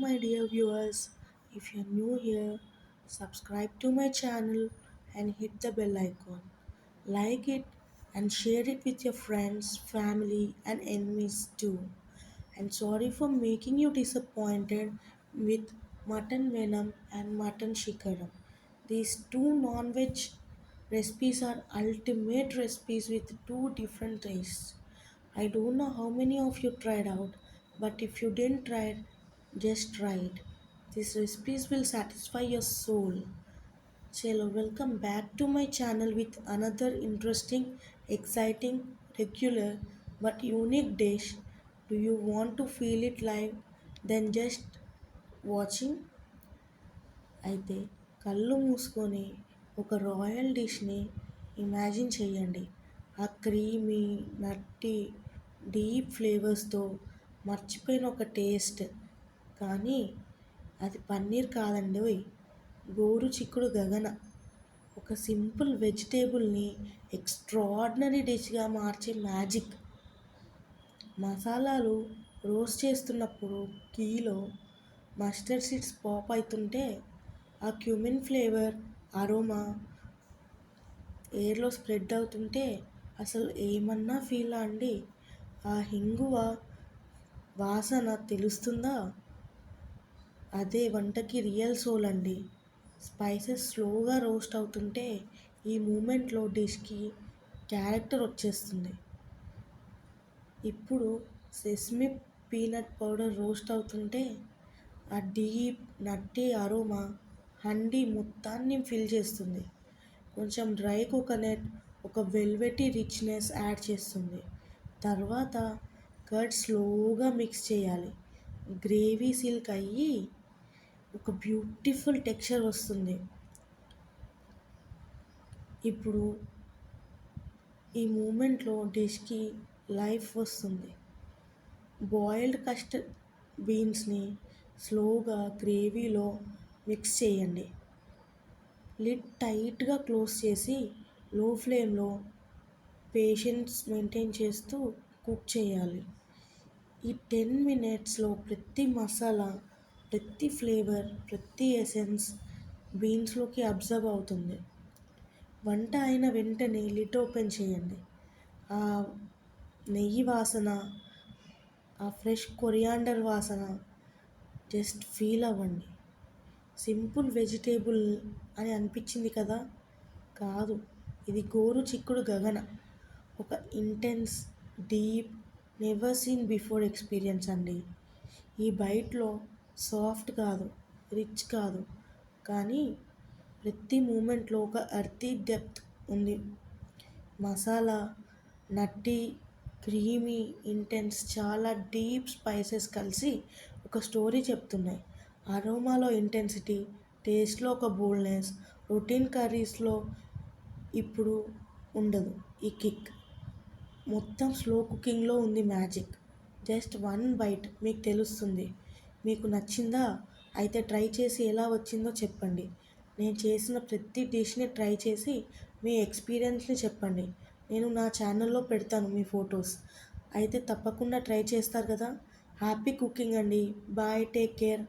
my dear viewers. If you're new here, subscribe to my channel and hit the bell icon. Like it and share it with your friends, family, and enemies too. And sorry for making you disappointed with mutton venom and mutton shikaram. These two non-veg recipes are ultimate recipes with two different tastes. I don't know how many of you tried out, but if you didn't try it, just try it. These recipes will satisfy your soul. Chelo, welcome back to my channel with another interesting, exciting, regular but unique dish. Do you want to feel it live? Then just watching? అయితే కళ్ళు మూసుకొని ఒక royal డిష్ని imagine చేయండి. ఆ creamy నట్టి deep ఫ్లేవర్స్తో మర్చిపోయిన ఒక taste. కానీ అది పన్నీర్ కాదండి ఓయ్, గోరు చిక్కుడు గగన. ఒక సింపుల్ వెజిటేబుల్ని ఎక్స్ట్రాడినరీ డిష్గా మార్చే మ్యాజిక్. మసాలాలు రోస్ట్ చేస్తున్నప్పుడు గీలో మస్టర్డ్ సీడ్స్ పాప్ అవుతుంటే ఆ క్యూమిన్ ఫ్లేవర్ అరోమా ఎయిర్లో స్ప్రెడ్ అవుతుంటే అసలు ఏమన్నా ఫీలా అండి? ఆ హింగువ వాసన తెలుస్తుందా? అదే వంటకి రియల్ సోల్ అండి. స్పైసెస్ స్లోగా రోస్ట్ అవుతుంటే ఈ మూమెంట్లో డిష్కి క్యారెక్టర్ వచ్చేస్తుంది. ఇప్పుడు సెస్మి పీనట్ పౌడర్ రోస్ట్ అవుతుంటే ఆ డీప్ నట్టి అరోమా హండీ మొత్తాన్ని ఫిల్ చేస్తుంది. కొంచెం డ్రై కోకోనట్ ఒక వెల్వెటీ రిచ్నెస్ యాడ్ చేస్తుంది. తర్వాత కర్డ్ స్లోగా మిక్స్ చేయాలి. గ్రేవీ సిల్క్ అయ్యి ఒక బ్యూటిఫుల్ టెక్స్చర్ వస్తుంది. ఇప్పుడు ఈ మూమెంట్లో డిష్కి లైఫ్ వస్తుంది. బాయిల్డ్ కస్టర్డ్ బీన్స్ని స్లోగా గ్రేవీలో మిక్స్ చేయండి. లిడ్ టైట్గా క్లోజ్ చేసి లో ఫ్లేమ్లో పేషెన్స్ మెయింటైన్ చేస్తూ కుక్ చేయాలి. ఈ 10 మినిట్స్లో ప్రతి మసాలా, ప్రతి ఫ్లేవర్, ప్రతి ఎసెన్స్ బీన్స్లోకి అబ్జర్వ్ అవుతుంది. వంట అయిన వెంటనే లిడ్ ఓపెన్ చేయండి. ఆ నెయ్యి వాసన, ఆ ఫ్రెష్ కొరియాండర్ వాసన జస్ట్ ఫీల్ అవ్వండి. సింపుల్ వెజిటేబుల్ అని అనిపించింది కదా? కాదు, ఇది గోరు చిక్కుడు గగన. ఒక intense, deep, never seen before experience అండి. ఈ బైట్లో సాఫ్ట్ కాదు, రిచ్ కాదు, కానీ ప్రతి మూమెంట్లో ఒక ఎర్తీ డెప్త్ ఉంది. మసాలా, నట్టి, క్రీమీ, ఇంటెన్స్, చాలా డీప్ స్పైసెస్ కలిసి ఒక స్టోరీ చెప్తున్నాయి. అరోమాలో ఇంటెన్సిటీ, టేస్ట్లో ఒక బోల్డ్నెస్, రొటీన్ కర్రీస్లో ఇప్పుడు ఉండదు ఈ కిక్. మొత్తం స్లో కుకింగ్లో ఉంది మ్యాజిక్. జస్ట్ వన్ బైట్ మీకు తెలుస్తుంది. మీకు నచ్చిందా? అయితే ట్రై చేసి ఎలా వచ్చిందో చెప్పండి. నేను చేసిన ప్రతి డిష్ని ట్రై చేసి మీ ఎక్స్పీరియన్స్ని చెప్పండి. నేను నా ఛానల్లో పెడతాను మీ ఫొటోస్. అయితే తప్పకుండా ట్రై చేస్తారు కదా? హ్యాపీ కుకింగ్ అండి. Bye, take care.